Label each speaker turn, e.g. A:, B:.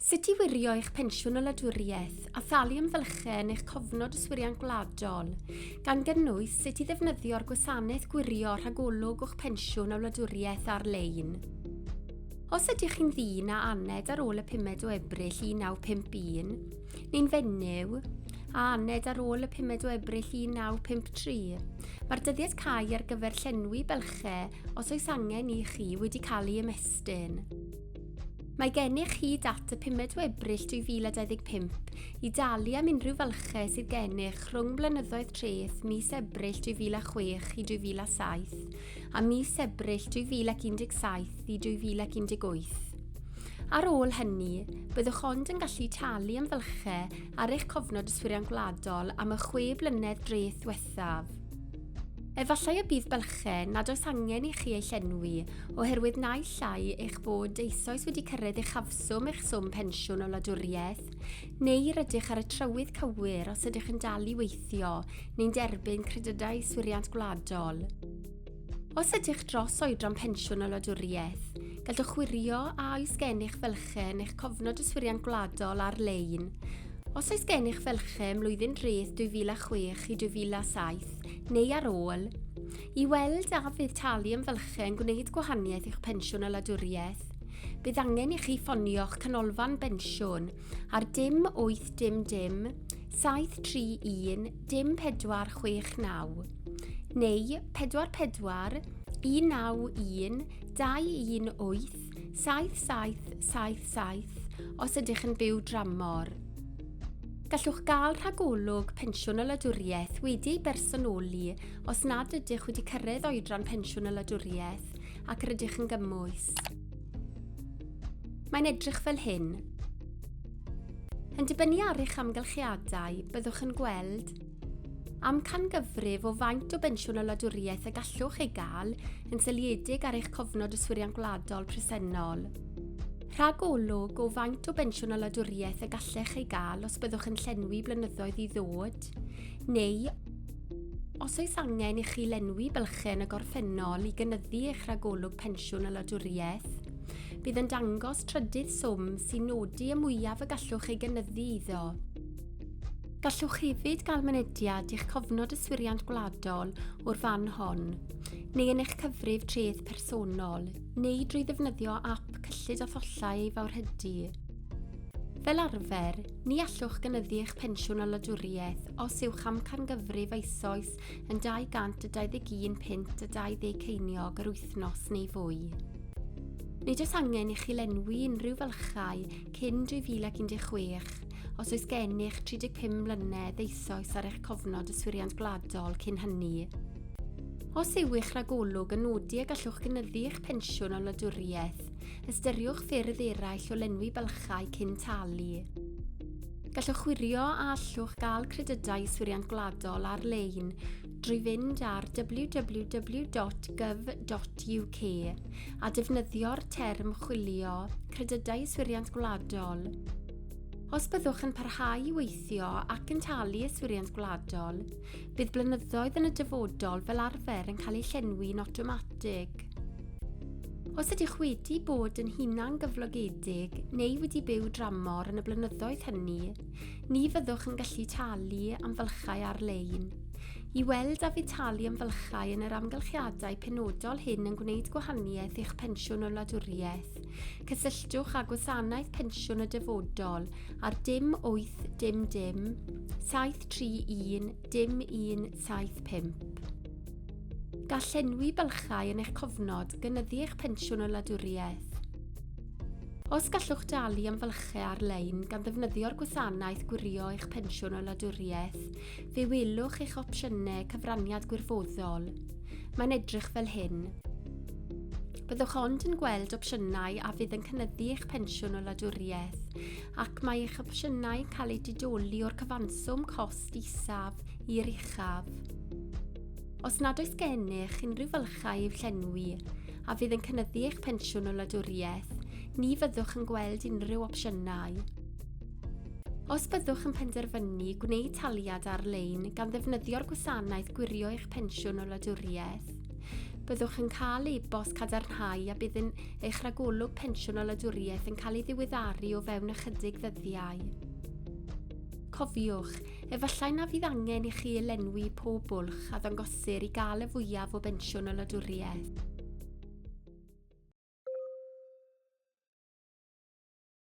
A: Sut i wirio eich pensiwn o wladwriaeth a thalu ymfylchau yn eich cofnod yswiriant gwladol, gan gynnwys sut i ddefnyddio'r gwasanaeth gwirio rhagolwg o'ch pensiwn o wladwriaeth ar-lein. Os ydych chi'n ddyn a aned ar ôl y 5 o Ebrill 1951, neu'n fenyw a aned ar ôl y 5 o Ebrill 1953, mae'r dyddiad cau ar gyfer llenwi bylchau os oes angen i chi wedi cael ei ymestyn. Mae gennych chi dat y 5 o Ebrill 2025 i dalu am unrhyw fylchau sydd gennych rhwng blynyddoedd treth mis Ebrill 2006 i 2007 a mis Ebrill 2017 i 2018. Ar ôl hynny, byddwch ond yn gallu talu am fylchau ar eich cofnod yswiriant gwladol am y 6 blynedd dreth diwethaf. Efallai y bydd bylchau nad oes angen i chi ei llenwi oherwydd naill llai eich bod eisoes wedi cyrraedd eich hafswm eich swm pensiwn o wladwriaeth, neu rydych ar y trywydd cywir os ydych yn dal i weithio neu'n derbyn credydau yswiriant gwladol. Os ydych dros oedran pensiwn o wladwriaeth, gallwch wirio a oes gennych fylchau yn eich cofnod yswiriant gwladol ar-lein. Os oes gennych fylchau ym mlwyddyn dreth 2006 i 2007, neu ar ôl, i weld a fydd talu am fylchau yn gwneud gwahaniaeth i'ch pensiwn o wladwriaeth, bydd angen i chi ffonio'ch canolfan bensiwn ar dim 800 731 0469 neu 44 191 218 7777 os ydych yn byw dramor. Gallwch gael rhagolwg pensiwn o wladwriaeth wedi'i bersonoli os nad ydych wedi cyrraedd oedran pensiwn o wladwriaeth ac rydych yn gymwys. Mae'n edrych fel hyn. Yn dibynnu ar eich amgylchiadau, byddwch yn gweld amcangyfrif o faint o bensiwn o wladwriaeth y gallwch ei gael yn seiliedig ar eich cofnod yswiriant gwladol presennol. Rhagolwg o faint o bensiwn o wladwriaeth y gallech ei gael os byddwch yn llenwi blynyddoedd i ddod, neu os oes angen i chi lenwi bylchau yn y gorffennol i gynyddu eich rhagolwg pensiwn o wladwriaeth, bydd yn dangos trydydd swm sy'n nodi y mwyaf y gallwch ei gynyddu iddo. Gallwch hefyd gael mynediad i'ch cofnod yswiriant gwladol o'r fan hon, neu yn eich cyfrif treth personol, neu drwy ddefnyddio ap cyllid a thollau ei fawrhydu. Fel arfer, ni allwch gynyddu eich pensiwn o wladwriaeth os yw'ch amcangyfrif eisoes yn 221 pint a 20 ceiniog yr wythnos neu fwy. Nid oes angen i chi lenwi unrhyw fylchau cyn 2016 os oes gennych 35 mlynedd eisoes ar eich cofnod yswiriant gwladol cyn hynny. Os yw eich rhagolwg yn nodi y gallwch gynyddu eich pensiwn o wladwriaeth, ystyriwch ffyrdd eraill o lenwi bylchau cyn talu. Gallwch wirio a allwch gael credydau yswiriant gwladol ar-lein drwy fynd ar www.gov.uk a defnyddio'r term chwilio credydau yswiriant gwladol. Os byddwch yn parhau i weithio ac yn talu yswiriant gwladol, bydd blynyddoedd yn y dyfodol fel arfer yn cael eu llenwi'n awtomatig. Os ydych wedi bod yn hunan gyflogedig neu wedi byw dramor yn y blynyddoedd hynny, ni fyddwch yn gallu talu am fylchau ar-lein. I weld a fydd talu am fylchau yn yr amgylchiadau penodol hyn yn gwneud gwahaniaeth i'ch pensiwn o wladwriaeth, cysylltwch â gwasanaeth pensiwn y dyfodol ar dim 800 731 1175. Gall llenwi bylchau yn eich cofnod gynyddu eich pensiwn o wladwriaeth. Os gallwch dalu am fylchau ar-lein gan ddefnyddio'r gwasanaeth gwirio eich pensiwn o wladwriaeth, fe welwch eich opsiynau cyfraniad gwirfoddol. Mae'n edrych fel hyn. Byddwch ond yn gweld opsiynau a fydd yn cynyddu eich pensiwn o wladwriaeth, ac mae eich opsiynau yn cael eu didoli o'r cyfanswm cost isaf i'r uchaf. Os nad oes gennych unrhyw fylchau i'w llenwi a fydd yn cynyddu eich pensiwn o wladwriaeth, ni fyddwch yn gweld unrhyw opsiynau. Os byddwch yn penderfynu gwneud taliad ar-lein gan ddefnyddio'r gwasanaeth gwirio eich pensiwn o wladwriaeth, byddwch yn cael e-bost cadarnhau a bydd eich rhagolwg pensiwn o wladwriaeth yn cael ei ddiweddaru o fewn ychydig ddyddiau. Cofiwch, efallai na fydd angen i chi elenwi pob bwlch a ddangosir i gael y fwyaf o bensiwn o wladwriaeth.